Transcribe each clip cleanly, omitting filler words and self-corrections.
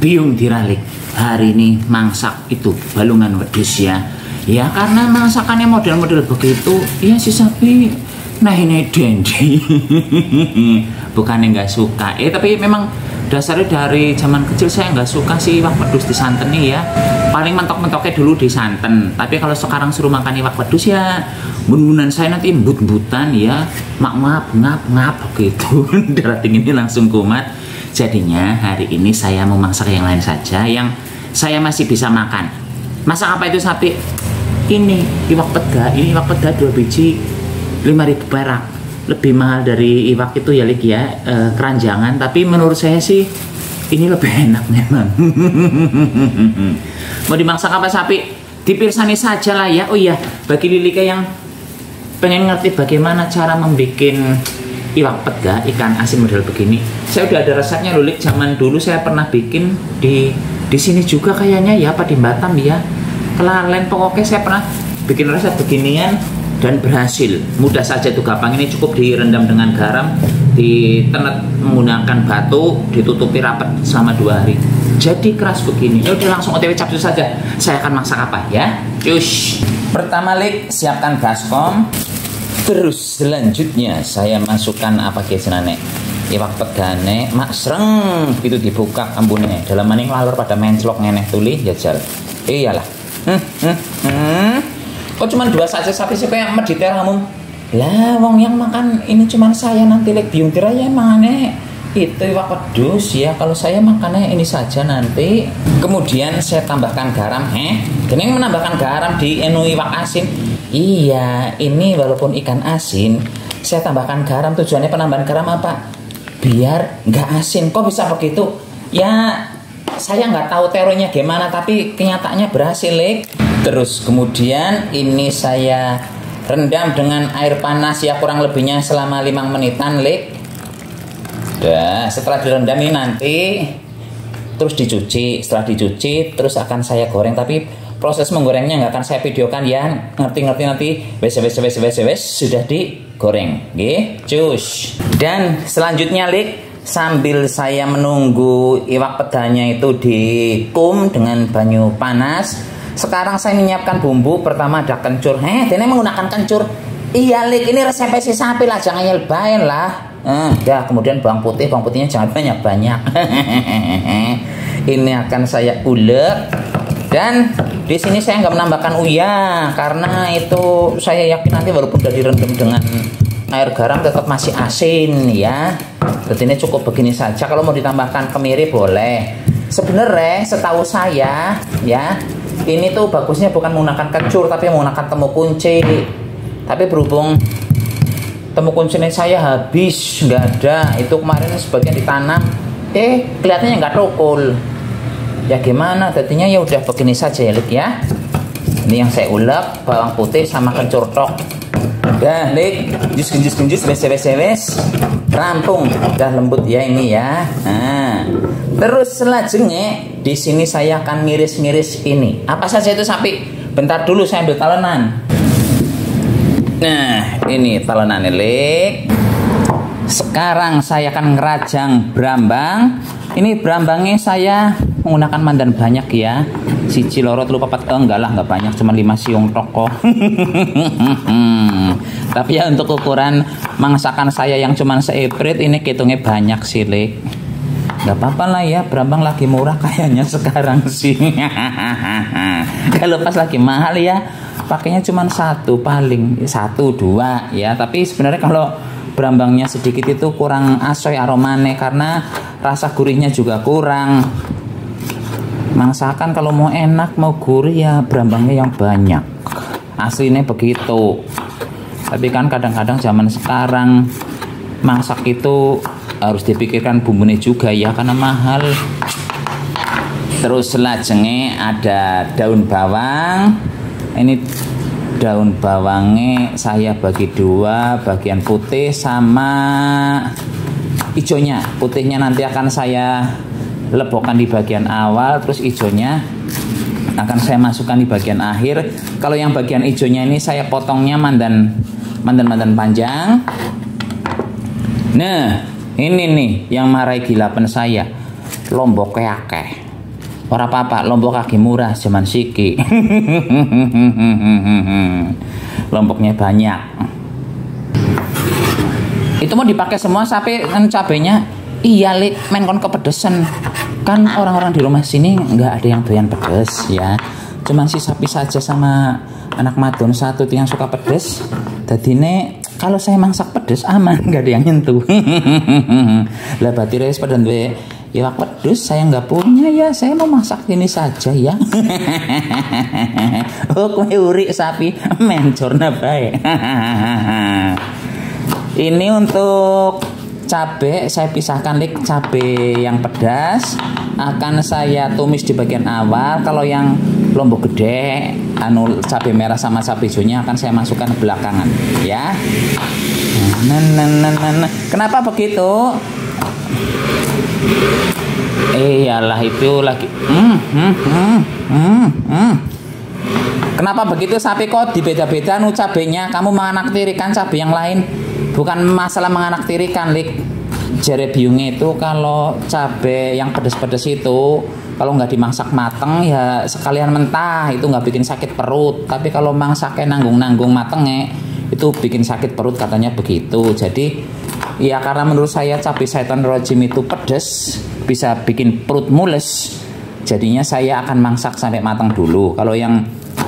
Biung diralik hari ini mangsak itu balungan wedhus ya. Ya karena masakannya model-model begitu, ya si sapi nah ini dendi. Bukannya nggak suka, tapi memang dasarnya dari zaman kecil saya nggak suka sih iwak wedhus disanteni ya. Paling mentok-mentoknya dulu disanten. Tapi kalau sekarang suruh makan iwak wedhus ya, bun-bunan saya nanti embut-embutan ya, ngap gitu. Darah dinginnya langsung kumat. Jadinya hari ini saya mau masak yang lain saja yang saya masih bisa makan. Masak apa itu sapi? Ini iwak peda. Ini iwak peda 2 biji 5.000 perak. Lebih mahal dari iwak itu ya Lik ya, keranjangan. Tapi menurut saya sih ini lebih enak memang. Mau dimasak apa sapi? Dipirsani saja lah ya. Oh iya, bagi Lilika yang pengen ngerti bagaimana cara membuat iwak peda, ikan asin model begini, saya udah ada resepnya Lulik. Zaman dulu saya pernah bikin di sini juga kayaknya ya, apa di Batam ya, kelalen pokoknya saya pernah bikin resep beginian dan berhasil. Mudah saja tuh, gampang. Ini cukup direndam dengan garam, ditenet menggunakan batu, ditutupi rapat selama 2 hari. Jadi keras begini. Ya udah langsung OTW capcus saja. Saya akan masak apa ya? Cus. Pertama Lik, siapkan baskom. Terus selanjutnya saya masukkan apa kesenane iwak pedane mak sreng itu dibuka ambune dalam maning lalur pada menclok ngeneh tuli jajal. Iyalah. Kok cuma 2 saja sapi sih kayak mediter kamu? Lah wong yang makan ini cuma saya nanti Lek biung tiraya mangane itu iwak wedhus ya. Kalau saya makannya ini saja nanti. Kemudian saya tambahkan garam. Gening menambahkan garam di iwak asin. Iya, ini walaupun ikan asin, saya tambahkan garam. Tujuannya penambahan garam apa? Biar nggak asin. Kok bisa begitu? Ya, saya nggak tahu teorinya gimana, tapi kenyataannya berhasil, Lek. Terus kemudian ini saya rendam dengan air panas ya, kurang lebihnya selama 5 menitan, Lek. Nah, setelah direndam ini nanti terus dicuci. Setelah dicuci, terus akan saya goreng. Tapi proses menggorengnya nggak akan saya videokan ya, ngerti nanti. Wes sudah digoreng, cus. Dan selanjutnya Lik, sambil saya menunggu iwak pedanya itu dikum dengan banyu panas, sekarang saya menyiapkan bumbu. Pertama ada kencur. Dene menggunakan kencur. Iya Lik, ini resep si sapi lah, jangan nyelbain lah. Ya kemudian bawang putihnya jangan banyak. Ini akan saya ulek. Dan di sini saya nggak menambahkan uyah karena itu saya yakin nanti walaupun udah direndam dengan air garam tetap masih asin ya. Jadi ini cukup begini saja. Kalau mau ditambahkan kemiri boleh. Sebenarnya setahu saya ya, ini tuh bagusnya bukan menggunakan kencur tapi menggunakan temu kunci. Tapi berhubung temu kuncinya saya habis, nggak ada. Itu kemarin sebagian ditanam, kelihatannya nggak rukul. Ya gimana, tadinya ya udah begini saja ya Lik ya. Ini yang saya ulek, bawang putih sama kencur tok. Udah Lik, genjus wes rampung, udah lembut ya ini ya. Nah, terus selanjutnya di sini saya akan ngiris-ngiris ini. Apa saja itu sapi? Bentar dulu saya ambil talenan. Nah, ini talenan Lik. Sekarang saya akan ngerajang brambang. Ini brambangnya saya menggunakan mandan banyak ya. Siji loro telu papat, enggak lah, enggak banyak, cuma 5 siung toko. Tapi ya untuk ukuran masakan saya yang cuma seeprit ini hitungnya banyak sih Lik. Enggak apa-apa lah ya, brambang lagi murah kayaknya sekarang sih. Kalau pas lagi mahal ya pakainya cuma 1 paling 1 2 ya. Tapi sebenarnya kalau brambangnya sedikit itu kurang asoy aromane karena rasa gurihnya juga kurang. Masakan kalau mau enak mau gurih ya brambangnya yang banyak, aslinya begitu. Tapi kan kadang-kadang zaman sekarang masak itu harus dipikirkan bumbunya juga ya karena mahal. Terus selajengnya ada daun bawang. Ini daun bawangnya saya bagi 2, bagian putih sama hijaunya. Putihnya nanti akan saya lebokkan di bagian awal, terus hijaunya akan saya masukkan di bagian akhir. Kalau yang bagian hijaunya ini saya potongnya mandan panjang. Nah, ini nih yang marai gilapan saya, lomboknya akeh. Ora apa-apa, lombok kaki murah zaman siki. Lomboknya banyak. Itu mau dipakai semua sampai kan cabenya. Iya, Lik, men kon kepedesan. Kan orang-orang di rumah sini nggak ada yang doyan pedes ya. Cuman si sapi saja sama anak madon satu yang suka pedes. Dadine kalau saya masak pedes aman, nggak ada yang nyentuh. Lah berarti res pada duwe iwak pedes saya nggak punya ya, saya mau masak ini saja ya. Oh kue uri sapi mencorna baik. Ini untuk cabai saya pisahkan, Lik. Cabai yang pedas akan saya tumis di bagian awal. Kalau yang lombok gede cabai merah sama cabai hijaunya akan saya masukkan belakangan ya. Kenapa begitu? Iyalah itu lagi. Kenapa begitu sapi kok dibeda-beda cabenya? Kamu menganaktirikan cabai yang lain. Bukan masalah menganaktirikan, Lik. Jare biungnya itu kalau cabai yang pedes-pedes itu kalau nggak dimasak mateng ya sekalian mentah, itu nggak bikin sakit perut. Tapi kalau masaknya nanggung-nanggung matengnya itu bikin sakit perut katanya begitu. Jadi ya karena menurut saya cabai setan rojim itu pedes, bisa bikin perut mules. Jadinya saya akan masak sampai matang dulu. Kalau yang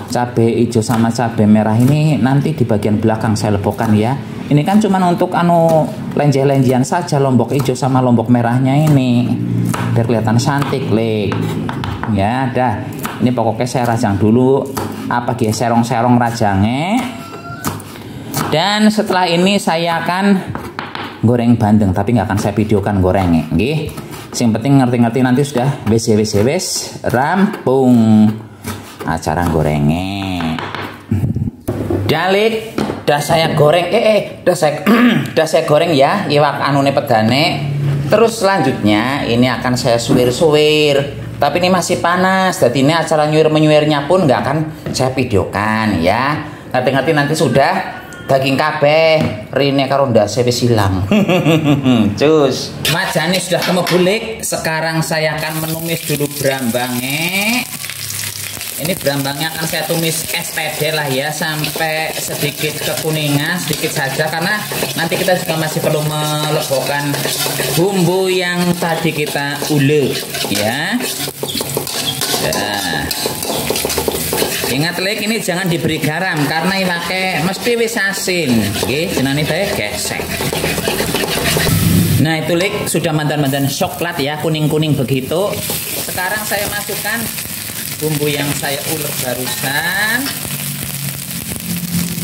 cabai hijau sama cabai merah ini nanti di bagian belakang saya lebokkan ya. Ini kan cuma untuk lenje-lenjian saja, lombok hijau sama lombok merahnya ini. Biar kelihatan cantik, Lik. Ya, dah. Ini pokoknya saya rajang dulu apa gitu serong-serong rajangnya. Dan setelah ini saya akan goreng bandeng, tapi nggak akan saya videokan gorengnya, nggih. Yang penting ngerti-ngerti nanti sudah wes rampung acara gorengnya. Dalik, dah saya goreng, dah saya goreng ya, iwak anune pedane. Terus selanjutnya ini akan saya suwir-suwir. Tapi ini masih panas, jadi ini acara nyuir-menyuirnya pun nggak akan saya videokan ya. Ngerti-ngerti nanti sudah daging kabeh rine karo ndase wis ilang. Cus. Majane sudah kemebulik. Sekarang saya akan menumis dulu brambangnya. Ini brambangnya akan saya tumis STD lah ya sampai sedikit kekuningan sedikit saja karena nanti kita juga masih perlu melebokkan bumbu yang tadi kita ulek ya. Nah. Ingat, Lik, ini jangan diberi garam karena iwake mesti wis asin. Nggih, jenenge bae gesek. Nah, itu, Lik, sudah mandan-mandan coklat ya, kuning-kuning begitu. Sekarang saya masukkan bumbu yang saya ulek barusan.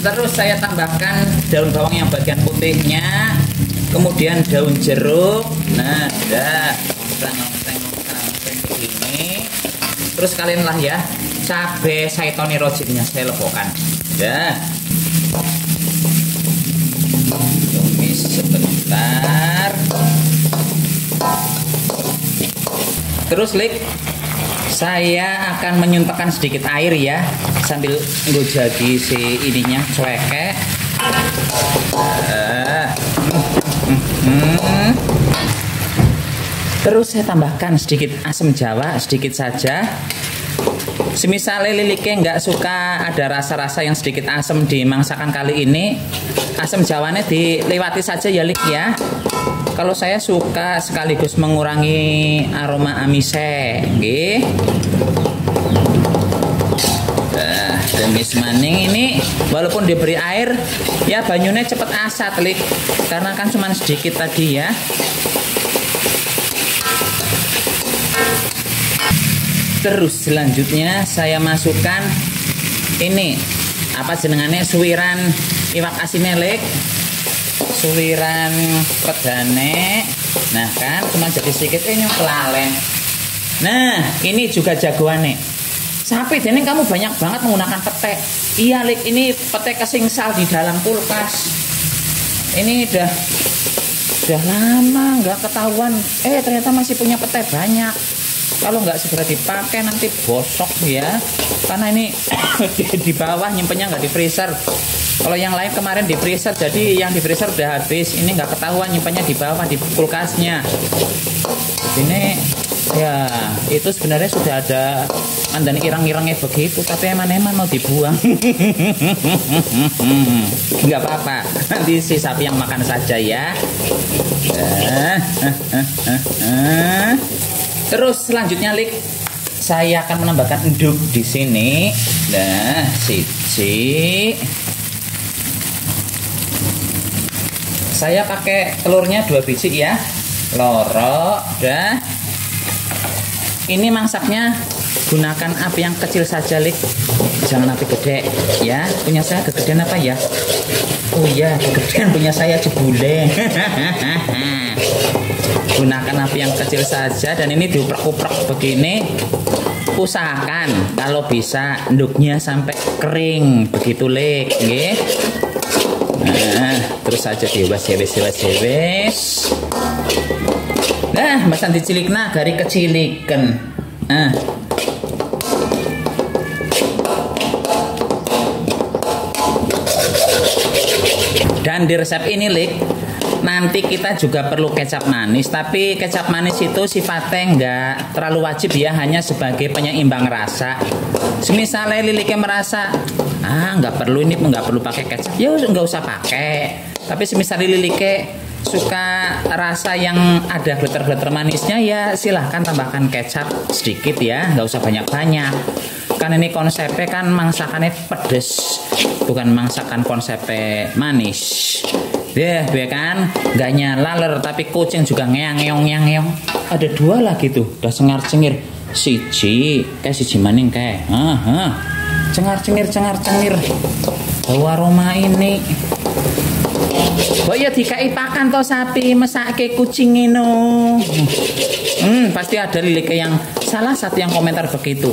Terus saya tambahkan daun bawang yang bagian putihnya, kemudian daun jeruk. Nah, dah tengok begini. Terus kalian lah ya, cabai saitoni rojimnya saya lebokkan. Dah. Tumis sebentar. Terus, Lik, saya akan menyuntakkan sedikit air ya sambil ngejadi si ininya cueke. Terus saya tambahkan sedikit asam jawa, sedikit saja. Semisal liliknya nggak suka ada rasa-rasa yang sedikit asam di masakan kali ini, asam jawanya dilewati saja ya, Lik ya. Kalau saya suka sekaligus mengurangi aroma amise, nggih. Tumis maning ini walaupun diberi air, ya banyunya cepet asat, Lik. Karena kan cuma sedikit tadi ya. Terus selanjutnya saya masukkan ini apa jenengannya suwiran iwak asinnya, Lik. Suwiran pedane. Nah kan cuma jadi sedikit kelalen. Nah ini juga jagoannya sapi. Jadi kamu banyak banget menggunakan pete. Iya, Lik, ini pete kesingsal di dalam kulkas. Ini udah lama nggak ketahuan. Ternyata masih punya pete banyak. Kalau nggak segera dipakai nanti bosok ya. Karena ini di bawah nyimpennya nggak di freezer. Kalau yang lain kemarin di freezer, jadi yang di freezer udah habis. Ini nggak ketahuan nyimpennya di bawah di kulkasnya. Ini Ya, itu sebenarnya sudah ada andan irang-irangnya begitu, tapi eman-eman mau dibuang. Nggak apa-apa, nanti si sapi yang makan saja ya. Terus selanjutnya, Lik, saya akan menambahkan enduk di sini. Nah, siji. Saya pakai telurnya 2 biji ya. Loro, dah. Ini masaknya gunakan api yang kecil saja, Lik. Jangan api gede ya. Punya saya kegedean apa ya? Oh iya, kegedean punya saya jebule. Gunakan api yang kecil saja dan ini diuprek-uprek begini. Usahakan kalau bisa enduknya sampai kering begitu, Lik, nggih. Nah, terus saja diwas-was. Nah, masan dicilikna gari kecilikan. Dan di resep ini, Lik, nanti kita juga perlu kecap manis. Tapi kecap manis itu sifatnya nggak terlalu wajib ya, hanya sebagai penyeimbang rasa. Misalnya Liliknya merasa nggak perlu pakai kecap, ya nggak usah pakai. Tapi semisal Liliknya suka rasa yang ada glitter-glitter manisnya, ya silahkan tambahkan kecap sedikit ya, nggak usah banyak-banyak. Kan ini konsepnya kan masakannya pedes, bukan masakan konsepnya manis. Ya kan, nggak nyalaler tapi kucing juga ngeong. Ada 2 lagi tuh, udah cengar-cengir. Siji maning kayak, cengar-cengir. Bau aroma ini. Oh ya dikai pakan to sapi mesake kucing ino. Pasti ada Lilik yang salah satu yang komentar begitu.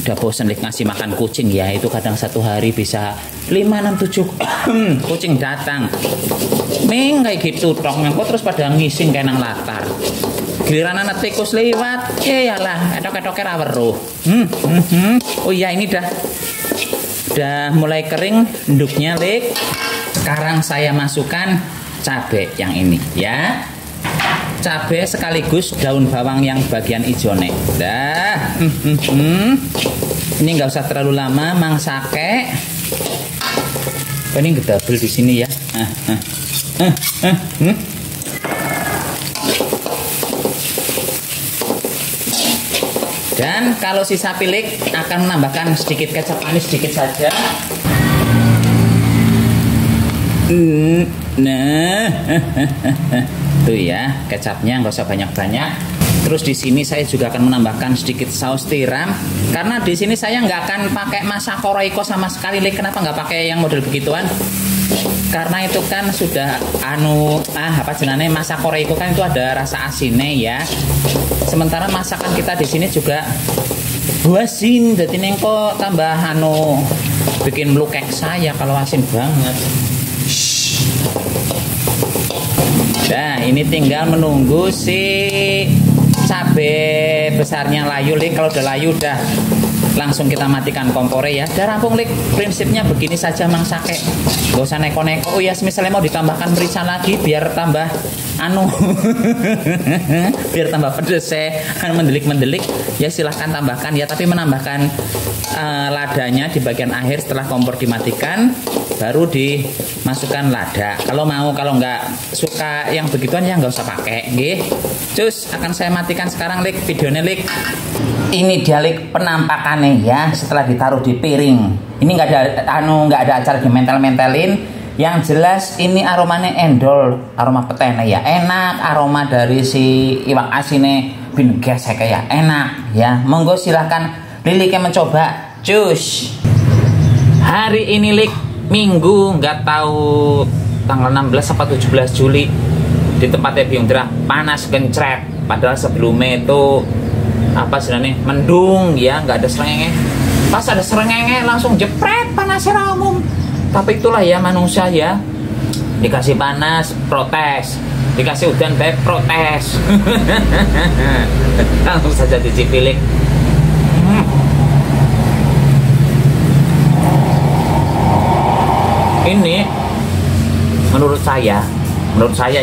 Udah bosan Lik ngasih makan kucing ya, itu kadang satu hari bisa 5, 6, 7 kucing datang. Ming kayak gitu tong, kok terus pada ngising kayak nang latar. Giliran anak tikus lewat, yalah, etok-etoknya ra weruh. Oh iya, ini udah mulai kering enduknya, Lik. Sekarang saya masukkan cabai yang ini ya. Cabai sekaligus daun bawang yang bagian hijaunya. Dah. Ini nggak usah terlalu lama mangsake. Ini gedabel di sini ya. Dan kalau sisa Lik akan menambahkan sedikit kecap manis sedikit saja. Nah, tuh ya kecapnya nggak usah banyak-banyak. Terus di sini saya juga akan menambahkan sedikit saus tiram karena di sini saya nggak akan pakai Masako Royco sama sekali, Lik. Kenapa nggak pakai yang model begituan? Karena itu kan sudah Masako Royco kan itu ada rasa asinnya ya. Sementara masakan kita di sini juga buasin, jadi nengko tambah bikin melukek saya kalau asin banget. Nah, ini tinggal menunggu si cabai besarnya layu, Lik. Kalau udah layu udah langsung kita matikan kompornya ya. Udah rampung, Lik. Prinsipnya begini saja mangsake. Gak usah neko-neko. Oh ya, misalnya mau ditambahkan merica lagi biar tambah biar tambah pedes mendelik-mendelik ya silahkan tambahkan ya, tapi menambahkan ladanya di bagian akhir setelah kompor dimatikan baru dimasukkan lada. Kalau nggak suka yang begituan ya nggak usah pakai, nggih. Cus, akan saya matikan sekarang, Lik, videonya, Lik. Ini dia, Lik, penampakannya ya setelah ditaruh di piring. Ini nggak ada acara dimentel-mentelin. Yang jelas ini aromanya endol, aroma petene ya, enak. Aroma dari si iwak asinnya bin gesek ya, enak ya. Monggo silahkan Liliknya mencoba. Cus. Hari ini, Lik, Minggu, nggak tahu tanggal 16 atau 17 Juli di tempatnya Biung Dera panas gencret. Padahal sebelumnya itu sebenarnya mendung ya, nggak ada serengenge. Pas ada serengenge langsung jepret panasnya ramum. Tapi itulah ya manusia ya, dikasih panas protes, dikasih hujan baik protes. Langsung saja dicipilik. Ini menurut saya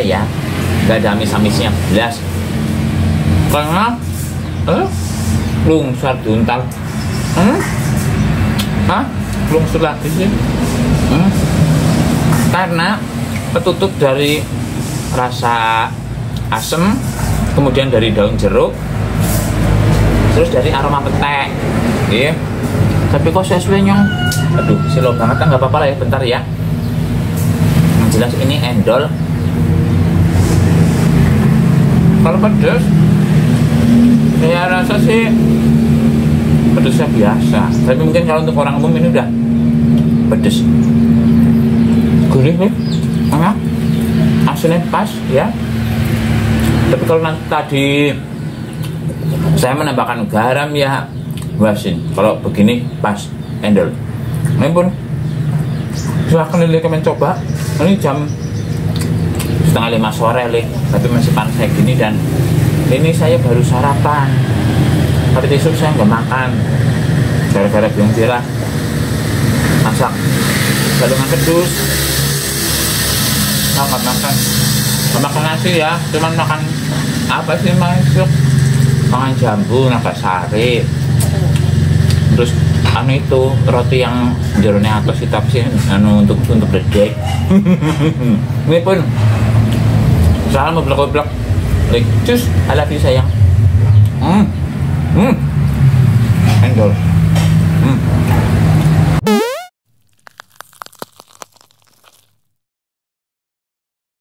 ya nggak ada amis-amisnya belas, karena lungsar duntal. Lungsur lagi sih. Karena ketutup dari rasa asem, kemudian dari daun jeruk, terus dari aroma petek. Iya. Tapi kok sesuai nyong, aduh slow banget kan, nggak apa-apa lah ya, bentar ya. Yang jelas ini endol. Kalau pedas, saya rasa sih pedasnya biasa. Tapi mungkin kalau untuk orang umum ini udah pedas. Gurih nih, asinnya pas ya. Tapi kalau nanti tadi saya menambahkan garam ya wasin. Kalau begini pas endol. Ini pun silahkan Lili mencoba. Ini jam 4:30 sore Lili, tapi masih panas kayak gini dan ini saya baru sarapan. Hari besok saya nggak makan gara-gara biang tira masak galungan pedus. Nggak makan nasi ya, cuman makan apa sih masuk, makan jambu, naga sari, terus anu itu roti yang jeronya atas itu apa sih, anu untuk dedek. Ini pun salah mau blok-blok, like, cus, I love you sayang.